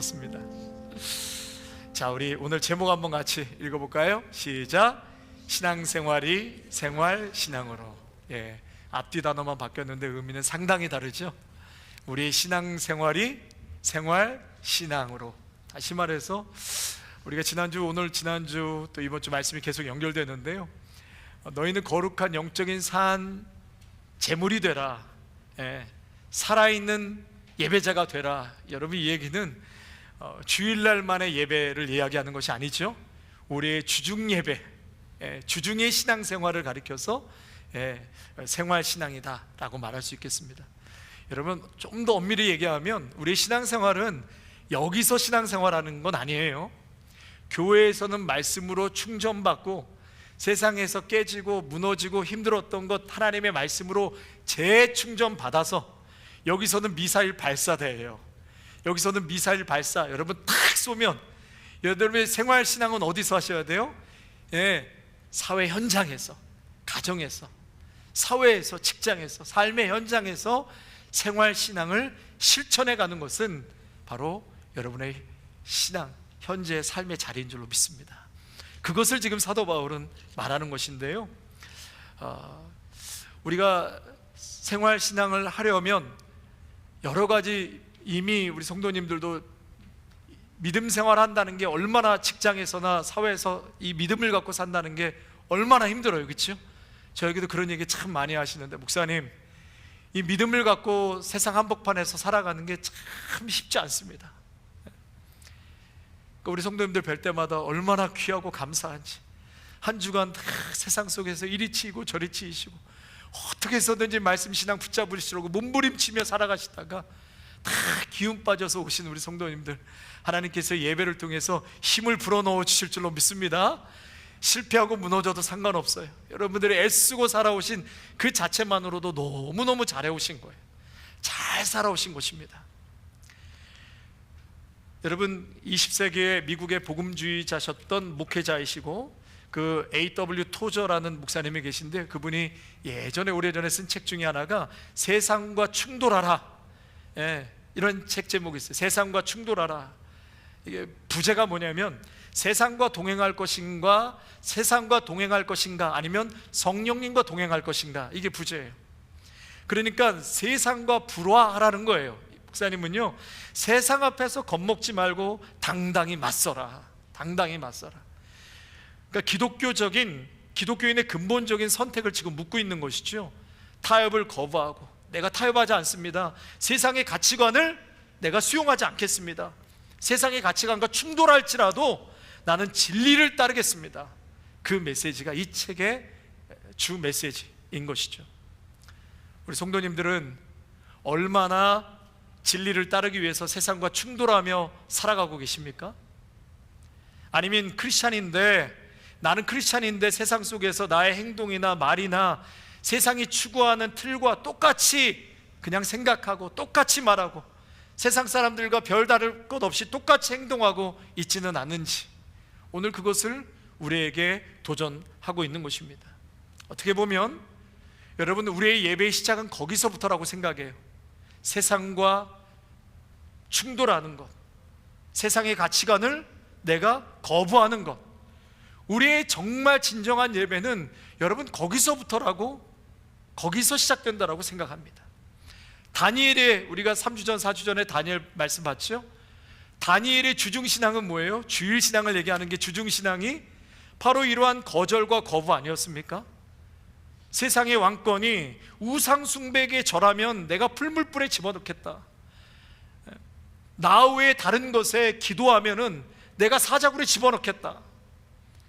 습니다. 자, 우리 오늘 제목 한번 같이 읽어볼까요? 시작. 신앙생활이 생활신앙으로. 앞뒤 단어만 바뀌었는데 의미는 상당히 다르죠. 우리의 신앙생활이 생활신앙으로. 다시 말해서 우리가 지난주, 오늘, 지난주 또 이번 주 말씀이 계속 연결되는데요, 너희는 거룩한 영적인 산 제물이 되라, 살아있는 예배자가 되라. 여러분, 이 얘기는 주일날만의 예배를 이야기하는 것이 아니죠. 우리의 주중 예배, 주중의 신앙생활을 가리켜서 생활신앙이다 라고 말할 수 있겠습니다. 여러분, 좀 더 엄밀히 얘기하면 우리의 신앙생활은 여기서 신앙생활하는 건 아니에요. 교회에서는 말씀으로 충전받고 세상에서 깨지고 무너지고 힘들었던 것 하나님의 말씀으로 재충전받아서 여기서는 미사일 발사대예요. 여기서는 미사일 발사, 여러분 탁 쏘면 여러분의 생활신앙은 어디서 하셔야 돼요? 사회 현장에서, 가정에서, 사회에서, 직장에서, 삶의 현장에서 생활신앙을 실천해 가는 것은 바로 여러분의 신앙, 현재의 삶의 자리인 줄로 믿습니다. 그것을 지금 사도 바울은 말하는 것인데요, 우리가 생활신앙을 하려면 여러 가지, 이미 우리 성도님들도 믿음 생활한다는 게 얼마나, 직장에서나 사회에서 이 믿음을 갖고 산다는 게 얼마나 힘들어요, 그렇죠? 저에게도 그런 얘기 참 많이 하시는데, 목사님, 이 믿음을 갖고 세상 한복판에서 살아가는 게 참 쉽지 않습니다. 그러니까 우리 성도님들 뵐 때마다 얼마나 귀하고 감사한지, 한 주간 다 세상 속에서 이리 치이고 저리 치이시고 어떻게 해서든지 말씀 신앙 붙잡으시려고 몸부림치며 살아가시다가 다 기운 빠져서 오신 우리 성도님들, 하나님께서 예배를 통해서 힘을 불어넣어 주실 줄로 믿습니다. 실패하고 무너져도 상관없어요. 여러분들이 애쓰고 살아오신 그 자체만으로도 너무너무 잘해오신 거예요. 잘 살아오신 것입니다. 여러분, 20세기에 미국의 복음주의자셨던 목회자이시고 그 A.W. 토저라는 목사님이 계신데, 그분이 예전에, 오래전에 쓴 책 중에 하나가 세상과 충돌하라, 이런 책 제목이 있어요. 세상과 충돌하라. 이게 부제가 뭐냐면 세상과 동행할 것인가, 세상과 동행할 것인가, 아니면 성령님과 동행할 것인가, 이게 부제예요. 그러니까 세상과 불화하라는 거예요. 목사님은요, 세상 앞에서 겁먹지 말고 당당히 맞서라. 당당히 맞서라. 그러니까 기독교인의 근본적인 선택을 지금 묻고 있는 것이죠. 타협을 거부하고, 내가 타협하지 않습니다. 세상의 가치관을 내가 수용하지 않겠습니다. 세상의 가치관과 충돌할지라도 나는 진리를 따르겠습니다. 그 메시지가 이 책의 주 메시지인 것이죠. 우리 성도님들은 얼마나 진리를 따르기 위해서 세상과 충돌하며 살아가고 계십니까? 아니면 나는 크리스찬인데 세상 속에서 나의 행동이나 말이나 세상이 추구하는 틀과 똑같이 그냥 생각하고 똑같이 말하고 세상 사람들과 별다를 것 없이 똑같이 행동하고 있지는 않는지, 오늘 그것을 우리에게 도전하고 있는 것입니다. 어떻게 보면 여러분, 우리의 예배의 시작은 거기서부터라고 생각해요. 세상과 충돌하는 것, 세상의 가치관을 내가 거부하는 것, 우리의 정말 진정한 예배는 여러분 거기서 시작된다라고 생각합니다. 다니엘의, 우리가 3주 전 4주 전에 다니엘 말씀 봤죠? 다니엘의 주중신앙은 뭐예요? 주일신앙을 얘기하는 게 주중신앙이 바로 이러한 거절과 거부 아니었습니까? 세상의 왕권이 우상숭배에게 절하면 내가 풀물불에 집어넣겠다. 나 외에 다른 것에 기도하면은 내가 사자굴에 집어넣겠다.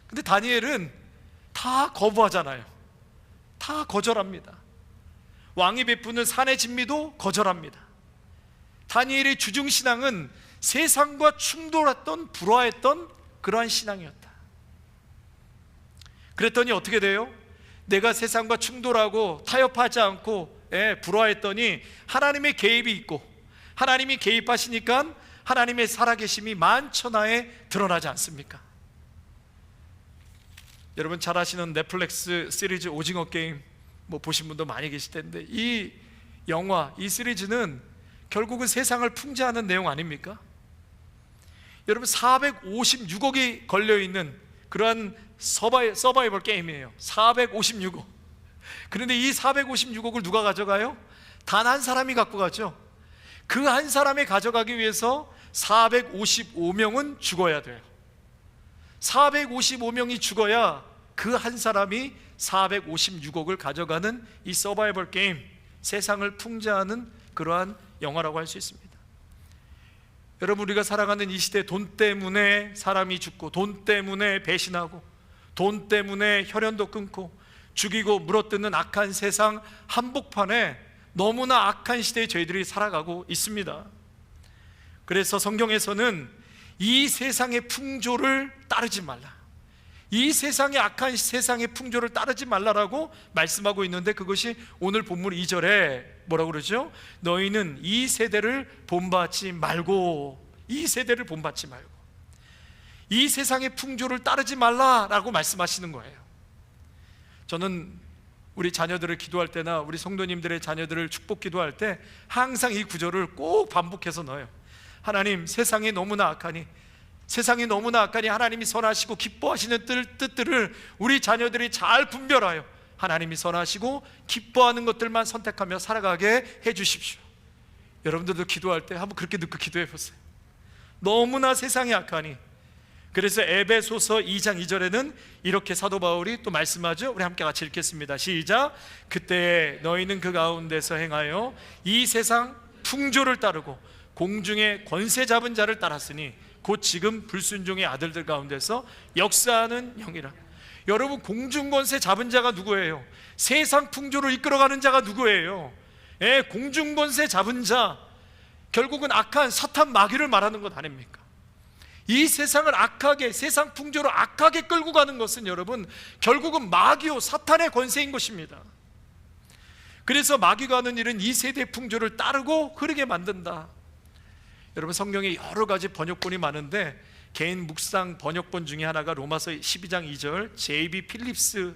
근데 다니엘은 다 거부하잖아요. 다 거절합니다. 왕이 베푸는 산의 진미도 거절합니다. 다니엘의 주중신앙은 세상과 충돌했던, 불화했던 그러한 신앙이었다. 그랬더니 어떻게 돼요? 내가 세상과 충돌하고 타협하지 않고 불화했더니 하나님의 개입이 있고, 하나님이 개입하시니까 하나님의 살아계심이 만천하에 드러나지 않습니까? 여러분 잘 아시는 넷플릭스 시리즈 오징어 게임 보신 분도 많이 계실 텐데, 이 영화, 이 시리즈는 결국은 세상을 풍자하는 내용 아닙니까? 여러분 456억이 걸려있는 그러한 서바이벌 게임이에요. 456억. 그런데 이 456억을 누가 가져가요? 단 한 사람이 갖고 가죠. 그 한 사람이 가져가기 위해서 455명은 죽어야 돼요. 455명이 죽어야 그 한 사람이 456억을 가져가는 이 서바이벌 게임, 세상을 풍자하는 그러한 영화라고 할 수 있습니다. 여러분, 우리가 살아가는 이 시대, 돈 때문에 사람이 죽고, 돈 때문에 배신하고, 돈 때문에 혈연도 끊고, 죽이고 물어뜯는 악한 세상 한복판에 너무나 악한 시대에 저희들이 살아가고 있습니다. 그래서 성경에서는 이 세상의 풍조를 따르지 말라, 이 세상의 악한 세상의 풍조를 따르지 말라라고 말씀하고 있는데, 그것이 오늘 본문 2절에 뭐라고 그러죠? 너희는 이 세대를 본받지 말고, 이 세대를 본받지 말고, 이 세상의 풍조를 따르지 말라라고 말씀하시는 거예요. 저는 우리 자녀들을 기도할 때나 우리 성도님들의 자녀들을 축복 기도할 때 항상 이 구절을 꼭 반복해서 넣어요. 하나님, 세상이 너무나 악하니, 세상이 너무나 악하니 하나님이 선하시고 기뻐하시는 뜻들을 우리 자녀들이 잘 분별하여 하나님이 선하시고 기뻐하는 것들만 선택하며 살아가게 해주십시오. 여러분들도 기도할 때 한번 그렇게 듣고 기도해 보세요. 너무나 세상이 악하니. 그래서 에베소서 2장 2절에는 이렇게 사도 바울이 또 말씀하죠. 우리 함께 같이 읽겠습니다. 시작. 그때 너희는 그 가운데서 행하여 이 세상 풍조를 따르고 공중의 권세 잡은 자를 따랐으니 곧 지금 불순종의 아들들 가운데서 역사하는 영이라. 여러분, 공중권세 잡은 자가 누구예요? 세상 풍조를 이끌어가는 자가 누구예요? 공중권세 잡은 자, 결국은 악한 사탄 마귀를 말하는 것 아닙니까? 이 세상을 악하게, 세상 풍조로 악하게 끌고 가는 것은 여러분 결국은 마귀요 사탄의 권세인 것입니다. 그래서 마귀가 하는 일은 이 세대의 풍조를 따르고 흐르게 만든다. 여러분, 성경에 여러 가지 번역본이 많은데 개인 묵상 번역본 중에 하나가 로마서 12장 2절 J.B. 필립스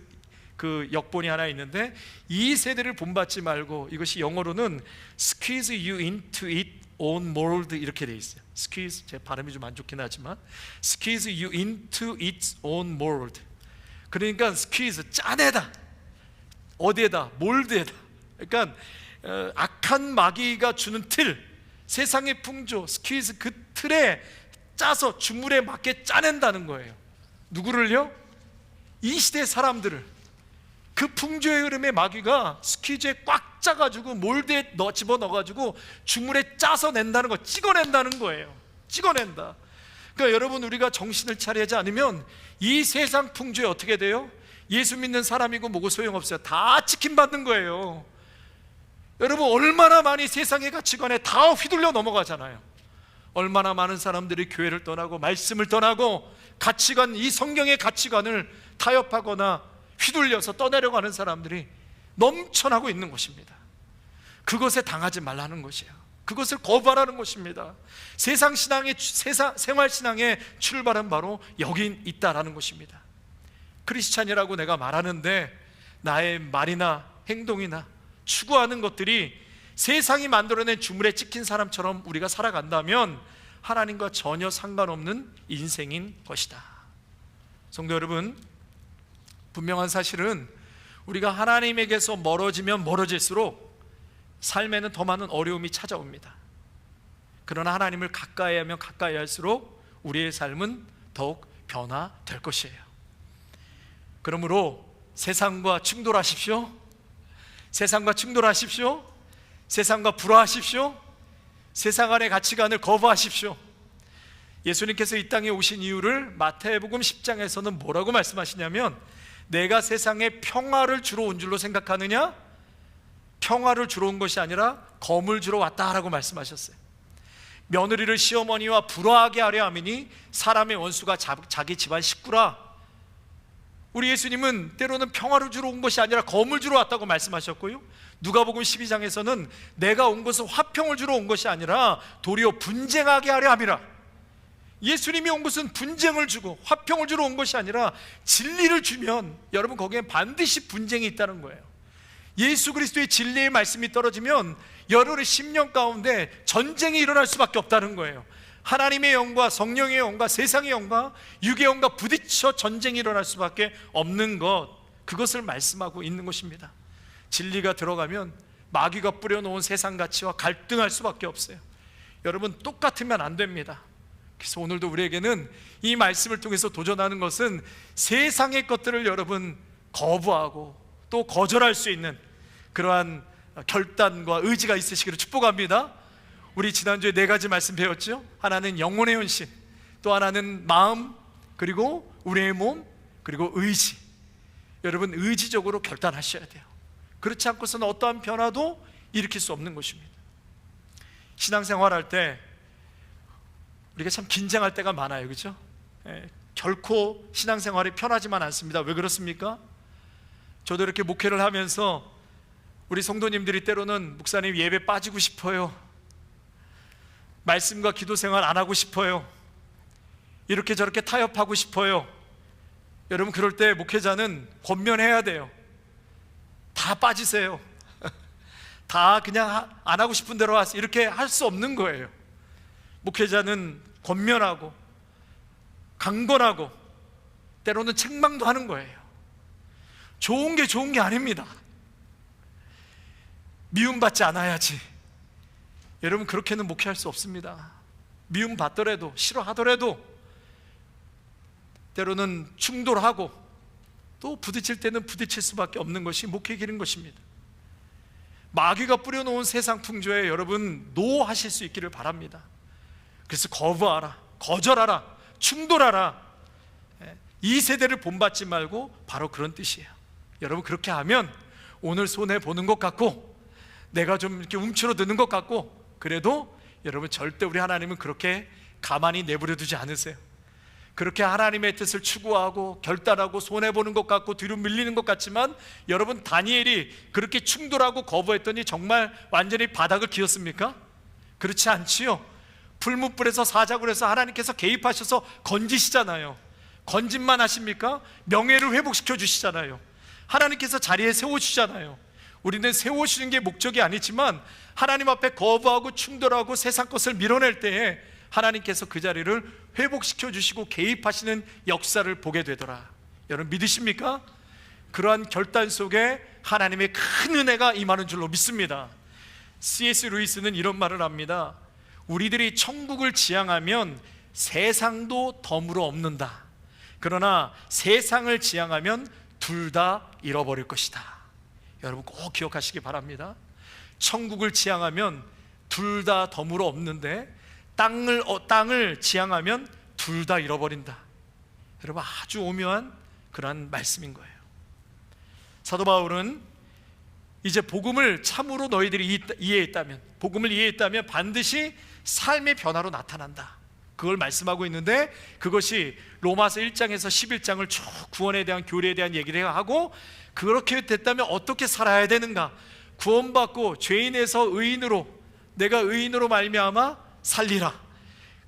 그 역본이 하나 있는데, 이 세대를 본받지 말고, 이것이 영어로는 squeeze you into its own mold 이렇게 돼 있어요. squeeze, 제 발음이 좀 안 좋긴 하지만 squeeze you into its own mold. 그러니까 squeeze, 짜내다. 어디에다? 몰드에다. 그러니까 악한 마귀가 주는 틀, 세상의 풍조, 스퀴즈, 그 틀에 짜서 주물에 맞게 짜낸다는 거예요. 누구를요? 이 시대 사람들을. 그 풍조의 흐름에 마귀가 스퀴즈에 꽉 짜가지고 몰드에 집어넣어가지고 주물에 짜서 낸다는 거, 찍어낸다는 거예요. 찍어낸다. 그러니까 여러분, 우리가 정신을 차리지 않으면 이 세상 풍조에 어떻게 돼요? 예수 믿는 사람이고 뭐고 소용없어요. 다 찍힌받는 거예요. 여러분, 얼마나 많이 세상의 가치관에 다 휘둘려 넘어가잖아요. 얼마나 많은 사람들이 교회를 떠나고 말씀을 떠나고 가치관, 이 성경의 가치관을 타협하거나 휘둘려서 떠내려가는 사람들이 넘쳐나고 있는 것입니다. 그것에 당하지 말라는 것이에요. 그것을 거부하라는 것입니다. 세상 신앙의, 생활 신앙의 출발은 바로 여기 있다라는 것입니다. 크리스찬이라고 내가 말하는데 나의 말이나 행동이나 추구하는 것들이 세상이 만들어낸 주물에 찍힌 사람처럼 우리가 살아간다면 하나님과 전혀 상관없는 인생인 것이다. 성도 여러분, 분명한 사실은 우리가 하나님에게서 멀어지면 멀어질수록 삶에는 더 많은 어려움이 찾아옵니다. 그러나 하나님을 가까이 하면 가까이 할수록 우리의 삶은 더욱 변화될 것이에요. 그러므로 세상과 충돌하십시오. 세상과 충돌하십시오. 세상과 불화하십시오. 세상 안의 가치관을 거부하십시오. 예수님께서 이 땅에 오신 이유를 마태복음 10장에서는 뭐라고 말씀하시냐면, 내가 세상에 평화를 주러 온 줄로 생각하느냐? 평화를 주러 온 것이 아니라 검을 주러 왔다라고 말씀하셨어요. 며느리를 시어머니와 불화하게 하려 함이니 사람의 원수가 자기 집안 식구라. 우리 예수님은 때로는 평화를 주러 온 것이 아니라 검을 주러 왔다고 말씀하셨고요, 누가복음 12장에서는 내가 온 것은 화평을 주러 온 것이 아니라 도리어 분쟁하게 하려 함이라. 예수님이 온 것은 분쟁을 주고 화평을 주러 온 것이 아니라 진리를 주면 여러분 거기엔 반드시 분쟁이 있다는 거예요. 예수 그리스도의 진리의 말씀이 떨어지면 여러분의 심령 가운데 전쟁이 일어날 수밖에 없다는 거예요. 하나님의 영과 성령의 영과 세상의 영과 육의 영과 부딪혀 전쟁이 일어날 수밖에 없는 것, 그것을 말씀하고 있는 것입니다. 진리가 들어가면 마귀가 뿌려놓은 세상 가치와 갈등할 수밖에 없어요. 여러분, 똑같으면 안 됩니다. 그래서 오늘도 우리에게는 이 말씀을 통해서 도전하는 것은 세상의 것들을 여러분 거부하고 또 거절할 수 있는 그러한 결단과 의지가 있으시기를 축복합니다. 우리 지난주에 4가지 말씀 배웠죠? 하나는 영혼의 헌신, 또 하나는 마음, 그리고 우리의 몸, 그리고 의지. 여러분, 의지적으로 결단하셔야 돼요. 그렇지 않고서는 어떠한 변화도 일으킬 수 없는 것입니다. 신앙생활할 때 우리가 참 긴장할 때가 많아요, 그렇죠? 결코 신앙생활이 편하지만 않습니다. 왜 그렇습니까? 저도 이렇게 목회를 하면서 우리 성도님들이 때로는 목사님 예배 빠지고 싶어요, 말씀과 기도 생활 안 하고 싶어요, 이렇게 저렇게 타협하고 싶어요. 여러분, 그럴 때 목회자는 권면해야 돼요. 다 빠지세요. 다 그냥 안 하고 싶은 대로 하세요. 이렇게 할 수 없는 거예요. 목회자는 권면하고 강권하고 때로는 책망도 하는 거예요. 좋은 게 아닙니다. 미움받지 않아야지. 여러분, 그렇게는 목회할 수 없습니다. 미움받더라도, 싫어하더라도 때로는 충돌하고 또 부딪힐 때는 부딪힐 수밖에 없는 것이 목회의 길인 것입니다. 마귀가 뿌려놓은 세상 풍조에 여러분 노하실 수 있기를 바랍니다. 그래서 거부하라, 거절하라, 충돌하라. 이 세대를 본받지 말고 바로 그런 뜻이에요. 여러분, 그렇게 하면 오늘 손해보는 것 같고 내가 좀 이렇게 움츠러드는 것 같고, 그래도 여러분 절대 우리 하나님은 그렇게 가만히 내버려 두지 않으세요. 그렇게 하나님의 뜻을 추구하고 결단하고 손해보는 것 같고 뒤로 밀리는 것 같지만, 여러분 다니엘이 그렇게 충돌하고 거부했더니 정말 완전히 바닥을 기었습니까? 그렇지 않지요. 풀무불에서 사자굴 에서 하나님께서 개입하셔서 건지시잖아요. 건진만 하십니까? 명예를 회복시켜 주시잖아요. 하나님께서 자리에 세워주시잖아요. 우리는 세워주시는 게 목적이 아니지만 하나님 앞에 거부하고 충돌하고 세상 것을 밀어낼 때에 하나님께서 그 자리를 회복시켜 주시고 개입하시는 역사를 보게 되더라. 여러분 믿으십니까? 그러한 결단 속에 하나님의 큰 은혜가 임하는 줄로 믿습니다. C.S. 루이스는 이런 말을 합니다. 우리들이 천국을 지향하면 세상도 덤으로 없는다. 그러나 세상을 지향하면 둘 다 잃어버릴 것이다. 여러분 꼭 기억하시기 바랍니다. 천국을 지향하면 둘 다 덤으로 없는데 땅을 지향하면 둘 다 잃어버린다. 여러분 아주 오묘한 그러한 말씀인 거예요. 사도 바울은 이제 복음을 참으로 너희들이 이해했다면, 복음을 이해했다면 반드시 삶의 변화로 나타난다, 그걸 말씀하고 있는데, 그것이 로마서 1장에서 11장을 쭉 구원에 대한 교리에 대한 얘기를 하고, 그렇게 됐다면 어떻게 살아야 되는가, 구원받고 죄인에서 의인으로, 내가 의인으로 말미암아 살리라,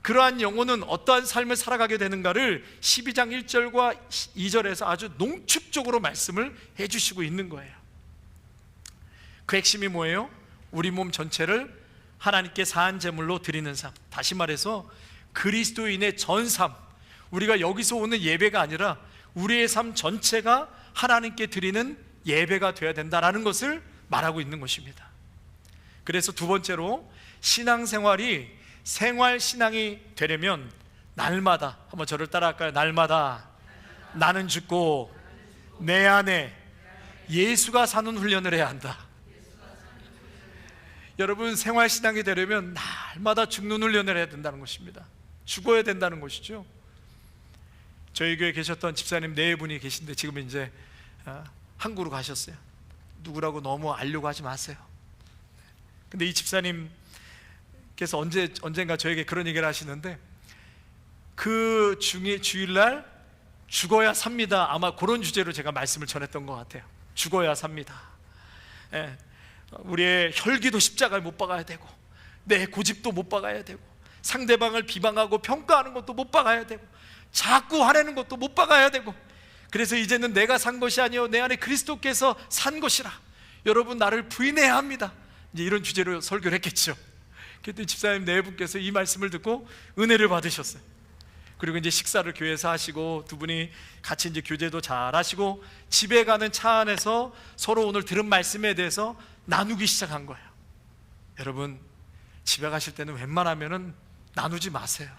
그러한 영혼은 어떠한 삶을 살아가게 되는가를 12장 1절과 2절에서 아주 농축적으로 말씀을 해주시고 있는 거예요. 그 핵심이 뭐예요? 우리 몸 전체를 하나님께 사한 제물로 드리는 삶, 다시 말해서 그리스도인의 전삶, 우리가 여기서 오는 예배가 아니라 우리의 삶 전체가 하나님께 드리는 예배가 되어야 된다는 것을 말하고 있는 것입니다. 그래서 두 번째로 신앙생활이 생활신앙이 되려면 날마다, 한번 저를 따라할까요? 날마다 나는 죽고 내 안에 예수가 사는 훈련을 해야 한다. 여러분 생활신앙이 되려면 날마다 죽는 훈련을 해야 된다는 것입니다. 죽어야 된다는 것이죠. 저희 교회에 계셨던 집사님 4분이 계신데 지금 이제 한국으로 가셨어요. 누구라고 너무 알려고 하지 마세요. 근데 이 집사님께서 언젠가 저에게 그런 얘기를 하시는데, 그 주일날 죽어야 삽니다, 아마 그런 주제로 제가 말씀을 전했던 것 같아요. 죽어야 삽니다. 우리의 혈기도 십자가에 못 박아야 되고, 내 고집도 못 박아야 되고, 상대방을 비방하고 평가하는 것도 못 박아야 되고, 자꾸 화내는 것도 못 박아야 되고, 그래서 이제는 내가 산 것이 아니요 내 안에 그리스도께서 산 것이라, 여러분 나를 부인해야 합니다. 이제 이런 주제로 설교를 했겠죠. 그때 집사님 네 분께서 이 말씀을 듣고 은혜를 받으셨어요. 그리고 이제 식사를 교회에서 하시고 두 분이 같이 이제 교제도 잘 하시고 집에 가는 차 안에서 서로 오늘 들은 말씀에 대해서 나누기 시작한 거예요. 여러분, 집에 가실 때는 웬만하면은 나누지 마세요.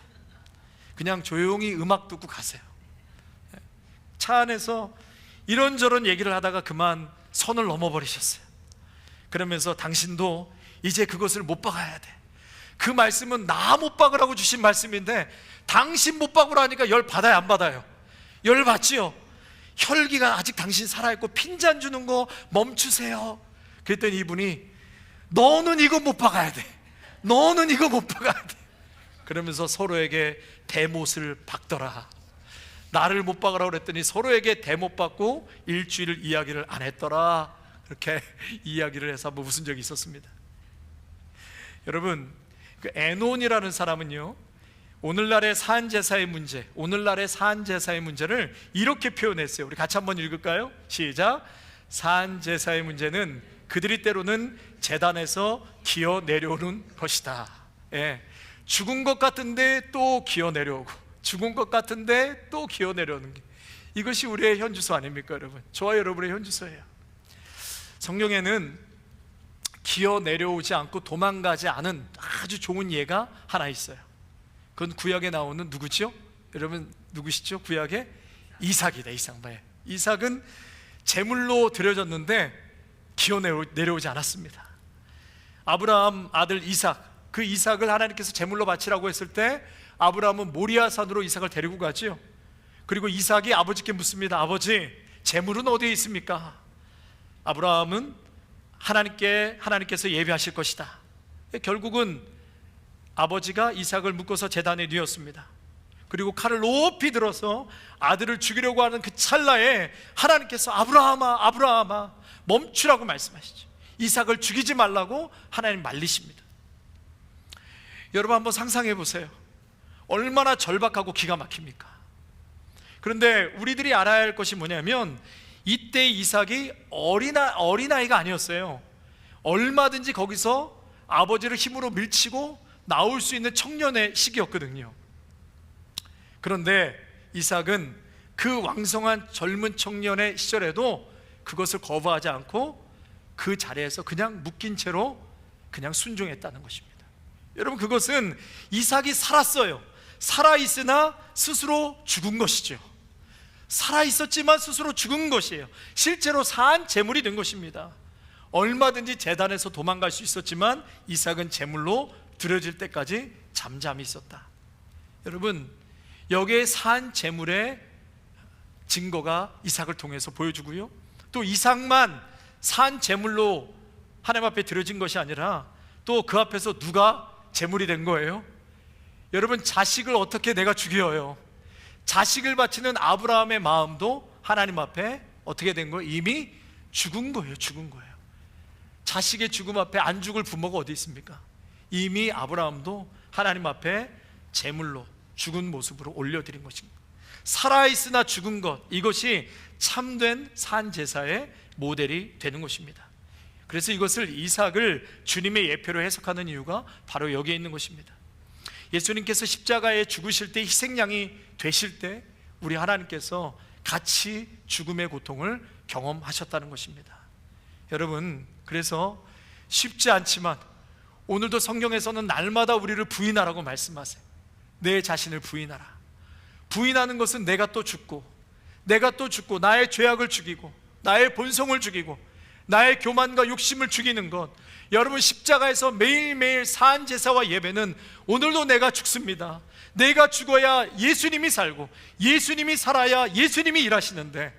그냥 조용히 음악 듣고 가세요. 차 안에서 이런저런 얘기를 하다가 그만 선을 넘어버리셨어요. 그러면서 당신도 이제 그것을 못 박아야 돼. 그 말씀은 나 못 박으라고 주신 말씀인데 당신 못 박으라니까 열 받아요, 안 받아요? 열 받지요. 혈기가 아직 당신 살아있고 핀잔 주는 거 멈추세요. 그랬더니 이분이 너는 이거 못 박아야 돼. 너는 이거 못 박아야 돼. 그러면서 서로에게 대못을 박더라. 나를 못 박으라고 그랬더니 서로에게 대못 박고 일주일 이야기를 안 했더라. 그렇게 이야기를 해서 한번 웃은 적이 있었습니다. 여러분, 그 에논이라는 사람은요, 오늘날의 사안제사의 문제, 오늘날의 사안제사의 문제를 이렇게 표현했어요. 우리 같이 한번 읽을까요? 시작. 사안제사의 문제는 그들이 때로는 제단에서 기어 내려오는 것이다. 예, 죽은 것 같은데 또 기어 내려오고, 죽은 것 같은데 또 기어 내려오는 게, 이것이 우리의 현주소 아닙니까 여러분? 저와 여러분의 현주소예요. 성경에는 기어 내려오지 않고 도망가지 않은 아주 좋은 예가 하나 있어요. 그건 구약에 나오는 누구죠? 여러분 누구시죠? 구약의 이삭이다. 이삭은 제물로 드려졌는데 기어 내려오지 않았습니다. 아브라함 아들 이삭, 그 이삭을 하나님께서 제물로 바치라고 했을 때 아브라함은 모리아산으로 이삭을 데리고 가지요. 그리고 이삭이 아버지께 묻습니다. 아버지, 제물은 어디에 있습니까? 아브라함은 하나님께서 예배하실 것이다. 결국은 아버지가 이삭을 묶어서 제단에 뉘었습니다. 그리고 칼을 높이 들어서 아들을 죽이려고 하는 그 찰나에 하나님께서 아브라함아, 아브라함아 멈추라고 말씀하시죠. 이삭을 죽이지 말라고 하나님 말리십니다. 여러분 한번 상상해 보세요. 얼마나 절박하고 기가 막힙니까? 그런데 우리들이 알아야 할 것이 뭐냐면 이때 이삭이 어린아이가 아니었어요. 얼마든지 거기서 아버지를 힘으로 밀치고 나올 수 있는 청년의 시기였거든요. 그런데 이삭은 그 왕성한 젊은 청년의 시절에도 그것을 거부하지 않고 그 자리에서 그냥 묶인 채로 그냥 순종했다는 것입니다. 여러분, 그것은 이삭이 살았어요. 살아있으나 스스로 죽은 것이죠. 살아있었지만 스스로 죽은 것이에요. 실제로 사한 제물이 된 것입니다. 얼마든지 제단에서 도망갈 수 있었지만 이삭은 제물로 드려질 때까지 잠잠히 있었다. 여러분, 여기에 사한 제물의 증거가 이삭을 통해서 보여주고요, 또 이삭만 사한 제물로 하나님 앞에 드려진 것이 아니라 또 그 앞에서 누가 제물이 된 거예요? 여러분, 자식을 어떻게 내가 죽여요? 자식을 바치는 아브라함의 마음도 하나님 앞에 어떻게 된 거예요? 이미 죽은 거예요. 죽은 거예요. 자식의 죽음 앞에 안 죽을 부모가 어디 있습니까? 이미 아브라함도 하나님 앞에 제물로 죽은 모습으로 올려드린 것입니다. 살아있으나 죽은 것, 이것이 참된 산제사의 모델이 되는 것입니다. 그래서 이것을 이삭을 주님의 예표로 해석하는 이유가 바로 여기에 있는 것입니다. 예수님께서 십자가에 죽으실 때, 희생양이 되실 때 우리 하나님께서 같이 죽음의 고통을 경험하셨다는 것입니다. 여러분, 그래서 쉽지 않지만 오늘도 성경에서는 날마다 우리를 부인하라고 말씀하세요. 내 자신을 부인하라. 부인하는 것은 내가 또 죽고 나의 죄악을 죽이고 나의 본성을 죽이고 나의 교만과 욕심을 죽이는 것. 여러분, 십자가에서 매일매일 사한 제사와 예배는 오늘도 내가 죽습니다. 내가 죽어야 예수님이 살고 예수님이 살아야 예수님이 일하시는데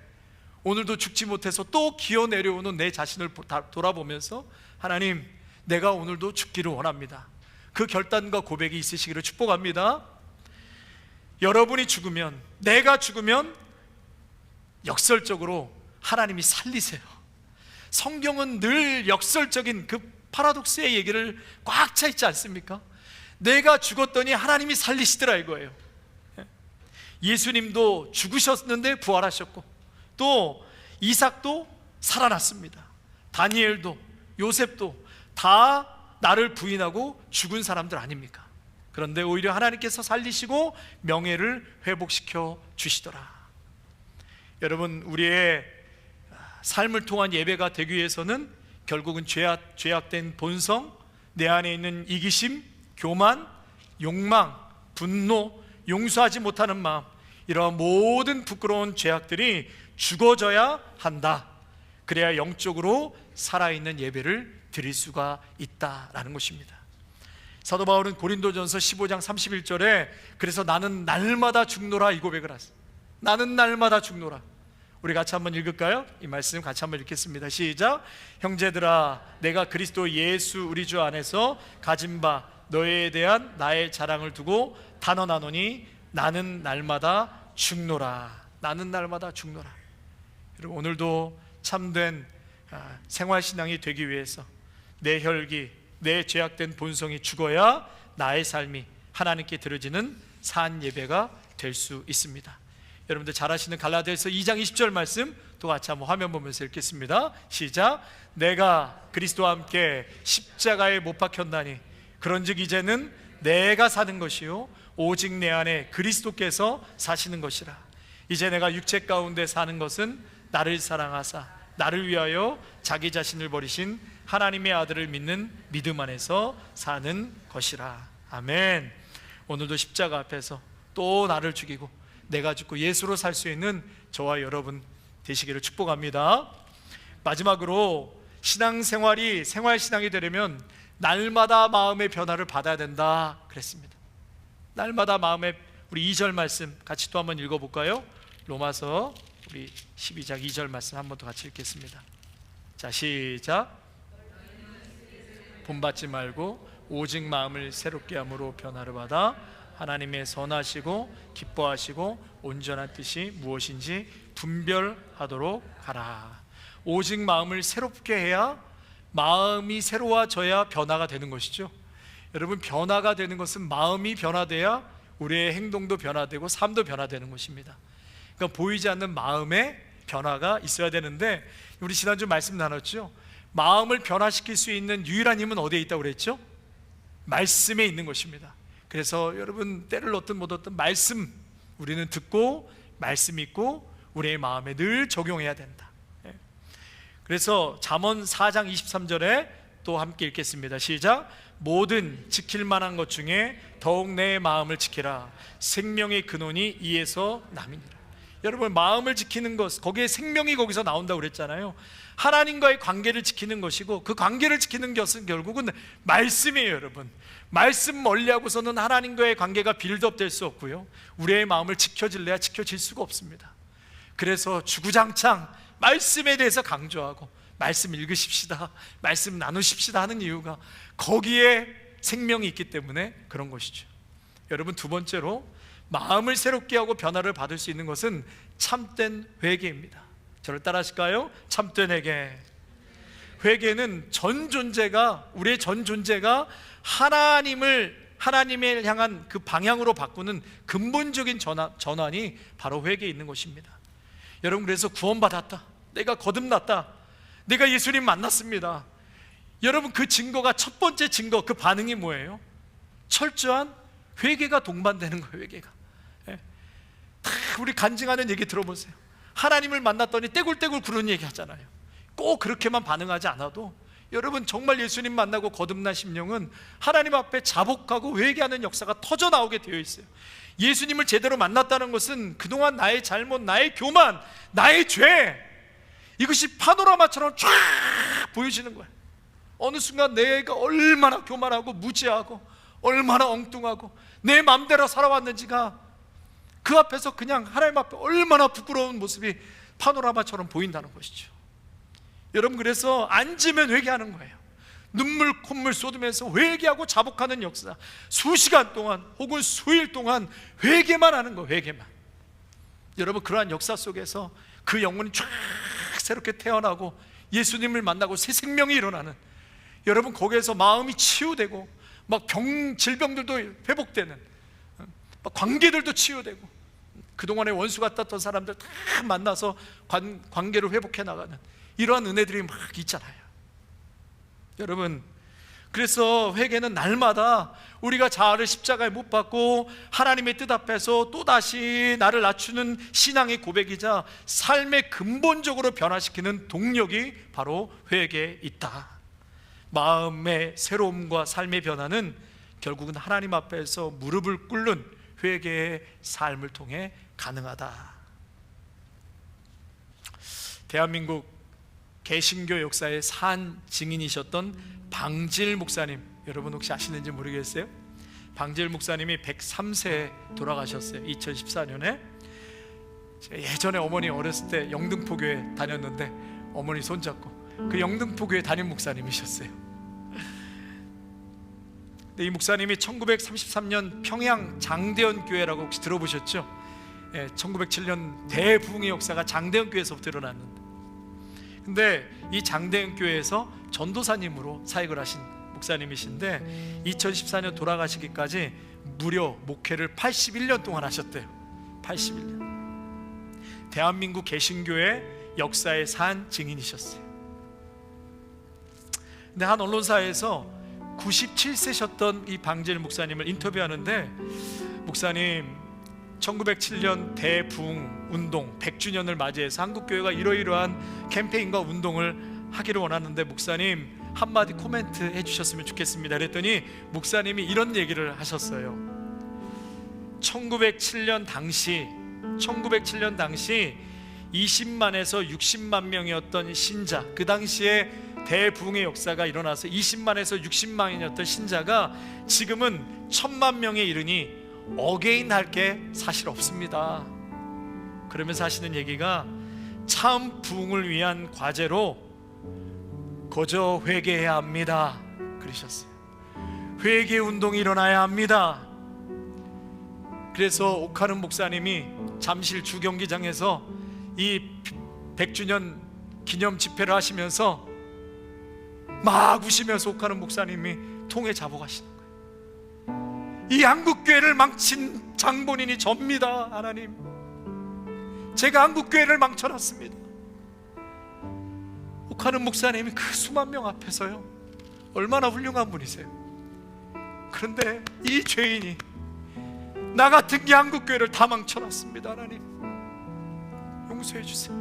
오늘도 죽지 못해서 또 기어 내려오는 내 자신을 돌아보면서 하나님, 내가 오늘도 죽기를 원합니다. 그 결단과 고백이 있으시기를 축복합니다. 여러분이 죽으면, 내가 죽으면 역설적으로 하나님이 살리세요. 성경은 늘 역설적인 그 파라독스의 얘기를 꽉 차 있지 않습니까? 내가 죽었더니 하나님이 살리시더라 이거예요. 예수님도 죽으셨는데 부활하셨고 또 이삭도 살아났습니다. 다니엘도 요셉도 다 나를 부인하고 죽은 사람들 아닙니까? 그런데 오히려 하나님께서 살리시고 명예를 회복시켜 주시더라. 여러분, 우리의 삶을 통한 예배가 되기 위해서는 결국은 죄악된 본성, 내 안에 있는 이기심, 교만, 욕망, 분노, 용서하지 못하는 마음, 이러한 모든 부끄러운 죄악들이 죽어져야 한다. 그래야 영적으로 살아있는 예배를 드릴 수가 있다라는 것입니다. 사도 바울은 고린도전서 15장 31절에 그래서 나는 날마다 죽노라 이 고백을 하세요. 나는 날마다 죽노라. 우리 같이 한번 읽을까요? 이 말씀 같이 한번 읽겠습니다. 시작. 형제들아, 내가 그리스도 예수 우리 주 안에서 가진 바 너희에 대한 나의 자랑을 두고 단언하노니 나는 날마다 죽노라. 나는 날마다 죽노라. 여러분, 오늘도 참된 생활신앙이 되기 위해서 내 혈기, 내 죄악된 본성이 죽어야 나의 삶이 하나님께 드려지는 산 예배가 될 수 있습니다. 여러분들 잘 아시는 갈라디아서 2장 20절 말씀 또 같이 한번 화면 보면서 읽겠습니다. 시작. 내가 그리스도와 함께 십자가에 못 박혔나니 그런즉 이제는 내가 사는 것이요 오직 내 안에 그리스도께서 사시는 것이라. 이제 내가 육체 가운데 사는 것은 나를 사랑하사 나를 위하여 자기 자신을 버리신 하나님의 아들을 믿는 믿음 안에서 사는 것이라. 아멘. 오늘도 십자가 앞에서 또 나를 죽이고 내가 죽고 예수로 살 수 있는 저와 여러분 되시기를 축복합니다. 마지막으로 신앙생활이 생활신앙이 되려면 날마다 마음의 변화를 받아야 된다 그랬습니다. 날마다 마음의, 우리 2절 말씀 같이 또 한번 읽어볼까요? 로마서 우리 12장 2절 말씀 한번 더 같이 읽겠습니다. 자, 시작. 본받지 말고 오직 마음을 새롭게 함으로 변화를 받아 하나님의 선하시고 기뻐하시고 온전한 뜻이 무엇인지 분별하도록 하라. 오직 마음을 새롭게 해야, 마음이 새로워져야 변화가 되는 것이죠. 여러분, 변화가 되는 것은 마음이 변화돼야 우리의 행동도 변화되고 삶도 변화되는 것입니다. 그러니까 보이지 않는 마음의 변화가 있어야 되는데, 우리 지난주 말씀 나눴죠. 마음을 변화시킬 수 있는 유일한 힘은 어디에 있다고 그랬죠? 말씀에 있는 것입니다. 그래서 여러분, 때를 얻든 못 얻든 말씀 우리는 듣고 말씀 있고 우리의 마음에 늘 적용해야 된다. 그래서 잠언 4장 23절에 또 함께 읽겠습니다. 시작. 모든 지킬 만한 것 중에 더욱 내 마음을 지키라. 생명의 근원이 이에서 남이니라. 여러분, 마음을 지키는 것, 거기에 생명이 거기서 나온다고 그랬잖아요. 하나님과의 관계를 지키는 것이고, 그 관계를 지키는 것은 결국은 말씀이에요. 여러분, 말씀 멀리하고서는 하나님과의 관계가 빌드업 될 수 없고요, 우리의 마음을 지켜질래야 지켜질 수가 없습니다. 그래서 주구장창 말씀에 대해서 강조하고 말씀 읽으십시다, 말씀 나누십시다 하는 이유가 거기에 생명이 있기 때문에 그런 것이죠. 여러분, 두 번째로 마음을 새롭게 하고 변화를 받을 수 있는 것은 참된 회개입니다. 저를 따라 하실까요? 참된 회개. 회개는 전 존재가, 우리의 전 존재가 하나님을 향한 그 방향으로 바꾸는 근본적인 전환이 바로 회개에 있는 것입니다. 여러분, 그래서 구원받았다, 내가 거듭났다, 내가 예수님 만났습니다. 여러분, 그 증거가, 첫 번째 증거, 그 반응이 뭐예요? 철저한 회개가 동반되는 거예요. 회개가. 다 우리 간증하는 얘기 들어보세요. 하나님을 만났더니 떼굴떼굴 구르는 얘기 하잖아요. 꼭 그렇게만 반응하지 않아도 여러분, 정말 예수님 만나고 거듭난 심령은 하나님 앞에 자복하고 회개하는 역사가 터져 나오게 되어 있어요. 예수님을 제대로 만났다는 것은 그동안 나의 잘못, 나의 교만, 나의 죄, 이것이 파노라마처럼 쫙 보여지는 거예요. 어느 순간 내가 얼마나 교만하고 무지하고 얼마나 엉뚱하고 내 마음대로 살아왔는지가 그 앞에서 그냥 하나님 앞에 얼마나 부끄러운 모습이 파노라마처럼 보인다는 것이죠. 여러분, 그래서 앉으면 회개하는 거예요. 눈물 콧물 쏟으면서 회개하고 자복하는 역사, 수시간 동안 혹은 수일 동안 회개만 하는 거예요. 회개만. 여러분, 그러한 역사 속에서 그 영혼이 쫙 새롭게 태어나고 예수님을 만나고 새 생명이 일어나는, 여러분, 거기에서 마음이 치유되고 막 질병들도 회복되는, 막 관계들도 치유되고, 그동안에 원수 같았던 사람들 다 만나서 관계를 회복해 나가는 이러한 은혜들이 막 있잖아요. 여러분, 그래서 회개는 날마다 우리가 자아를 십자가에 못 박고 하나님의 뜻 앞에서 또다시 나를 낮추는 신앙의 고백이자 삶의 근본적으로 변화시키는 동력이 바로 회개에 있다. 마음의 새로움과 삶의 변화는 결국은 하나님 앞에서 무릎을 꿇는 회개의 삶을 통해 가능하다. 대한민국 개신교 역사의 산 증인이셨던 방질 목사님, 여러분 혹시 아시는지 모르겠어요? 방질 목사님이 103세에 돌아가셨어요. 2014년에. 예전에 어머니 어렸을 때 영등포교회 다녔는데 어머니 손잡고 그 영등포교회 담임 목사님이셨어요. 근데 이 목사님이 1933년 평양 장대현 교회라고 혹시 들어보셨죠? 1907년 대부흥의 역사가 장대현 교회에서부터 일어났는데, 근데 이 장대현 교회에서 전도사님으로 사역을 하신 목사님이신데 2014년 돌아가시기까지 무려 목회를 81년 동안 하셨대요. 81년. 대한민국 개신교의 역사의 산 증인이셨어요. 근데 한 언론사에서 97세셨던 이 방질 목사님을 인터뷰하는데, 목사님 1907년 대부흥 운동 100주년을 맞이해서 한국교회가 이러이러한 캠페인과 운동을 하기를 원하는데 목사님 한마디 코멘트 해주셨으면 좋겠습니다. 그랬더니 목사님이 이런 얘기를 하셨어요. 1907년 당시 20만에서 60만 명이었던 신자, 그 당시에 대부흥의 역사가 일어나서 20만에서 60만이었던 신자가 지금은 1000만 명에 이르니 어게인 할 게 사실 없습니다. 그러면서 하시는 얘기가 참 부흥을 위한 과제로 거저 회개해야 합니다 그러셨어요. 회개 운동이 일어나야 합니다. 그래서 옥하는 목사님이 잠실 주경기장에서 이 100주년 기념 집회를 하시면서 막 우시면서 옥하는 목사님이 통에 잡아가시는 거예요. 이 한국교회를 망친 장본인이 접니다. 하나님, 제가 한국교회를 망쳐놨습니다. 옥하는 목사님이 그 수만 명 앞에서요, 얼마나 훌륭한 분이세요. 그런데 이 죄인이 나 같은 게 한국교회를 다 망쳐놨습니다. 하나님 용서해 주세요.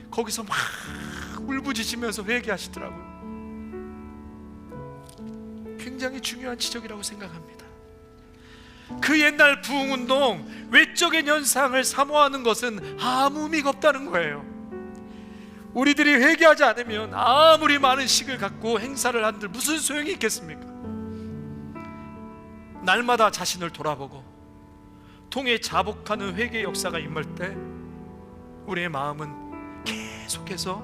거기서 막 울부짖으면서 회개하시더라고요. 굉장히 중요한 지적이라고 생각합니다. 그 옛날 부흥운동 외적인 현상을 사모하는 것은 아무 의미가 없다는 거예요. 우리들이 회개하지 않으면 아무리 많은 식을 갖고 행사를 한들 무슨 소용이 있겠습니까? 날마다 자신을 돌아보고 통에 자복하는 회개의 역사가 임할 때 우리의 마음은 계속해서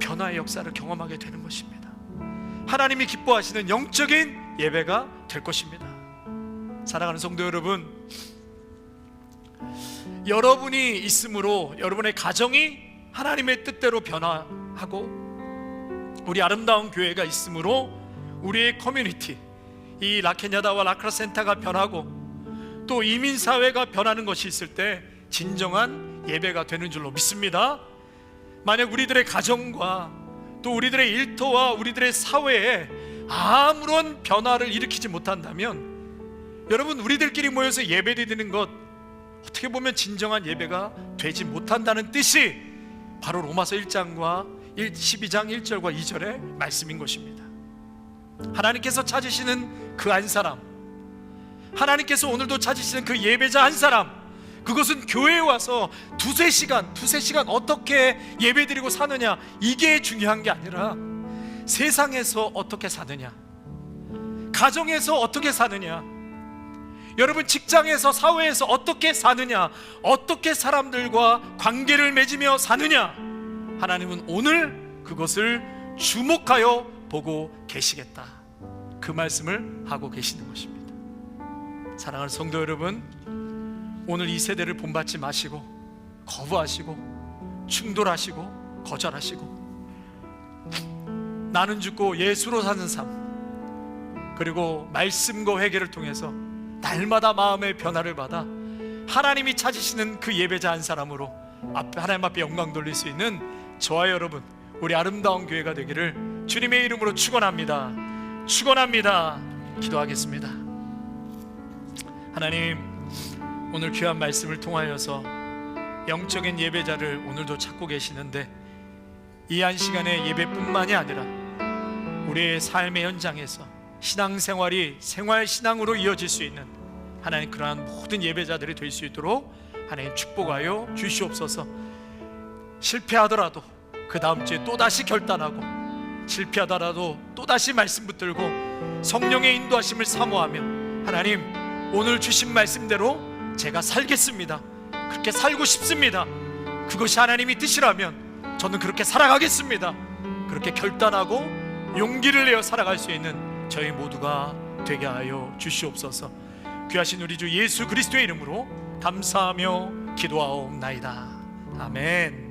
변화의 역사를 경험하게 되는 것입니다. 하나님이 기뻐하시는 영적인 예배가 될 것입니다. 사랑하는 성도 여러분, 여러분이 있으므로 여러분의 가정이 하나님의 뜻대로 변화하고, 우리 아름다운 교회가 있으므로 우리의 커뮤니티, 이 라케냐다와 라크라센타가 변하고 또 이민사회가 변하는 것이 있을 때 진정한 예배가 되는 줄로 믿습니다. 만약 우리들의 가정과 또 우리들의 일터와 우리들의 사회에 아무런 변화를 일으키지 못한다면, 여러분, 우리들끼리 모여서 예배드리는 것, 어떻게 보면 진정한 예배가 되지 못한다는 뜻이 바로 로마서 1장과 12장 1절과 2절의 말씀인 것입니다. 하나님께서 찾으시는 그 한 사람, 하나님께서 오늘도 찾으시는 그 예배자 한 사람, 그것은 교회에 와서 두세 시간 어떻게 예배드리고 사느냐, 이게 중요한 게 아니라 세상에서 어떻게 사느냐, 가정에서 어떻게 사느냐, 여러분 직장에서 사회에서 어떻게 사느냐, 어떻게 사람들과 관계를 맺으며 사느냐, 하나님은 오늘 그것을 주목하여 보고 계시겠다, 그 말씀을 하고 계시는 것입니다. 사랑하는 성도 여러분, 오늘 이 세대를 본받지 마시고 거부하시고 충돌하시고 거절하시고 나는 죽고 예수로 사는 삶, 그리고 말씀과 회개를 통해서 날마다 마음의 변화를 받아 하나님이 찾으시는 그 예배자 한 사람으로 하나님 앞에 영광 돌릴 수 있는 저와 여러분, 우리 아름다운 교회가 되기를 주님의 이름으로 축원합니다. 축원합니다. 기도하겠습니다. 하나님, 오늘 귀한 말씀을 통하여서 영적인 예배자를 오늘도 찾고 계시는데, 이 한 시간의 예배뿐만이 아니라 우리의 삶의 현장에서 신앙생활이 생활신앙으로 이어질 수 있는 하나님, 그러한 모든 예배자들이 될 수 있도록 하나님 축복하여 주시옵소서. 실패하더라도 그 다음 주에 또다시 결단하고, 실패하더라도 또다시 말씀 붙들고 성령의 인도하심을 사모하며, 하나님, 오늘 주신 말씀대로 제가 살겠습니다, 그렇게 살고 싶습니다, 그것이 하나님이 뜻이라면 저는 그렇게 살아가겠습니다, 그렇게 결단하고 용기를 내어 살아갈 수 있는 저희 모두가 되게 하여 주시옵소서. 귀하신 우리 주 예수 그리스도의 이름으로 감사하며 기도하옵나이다. 아멘.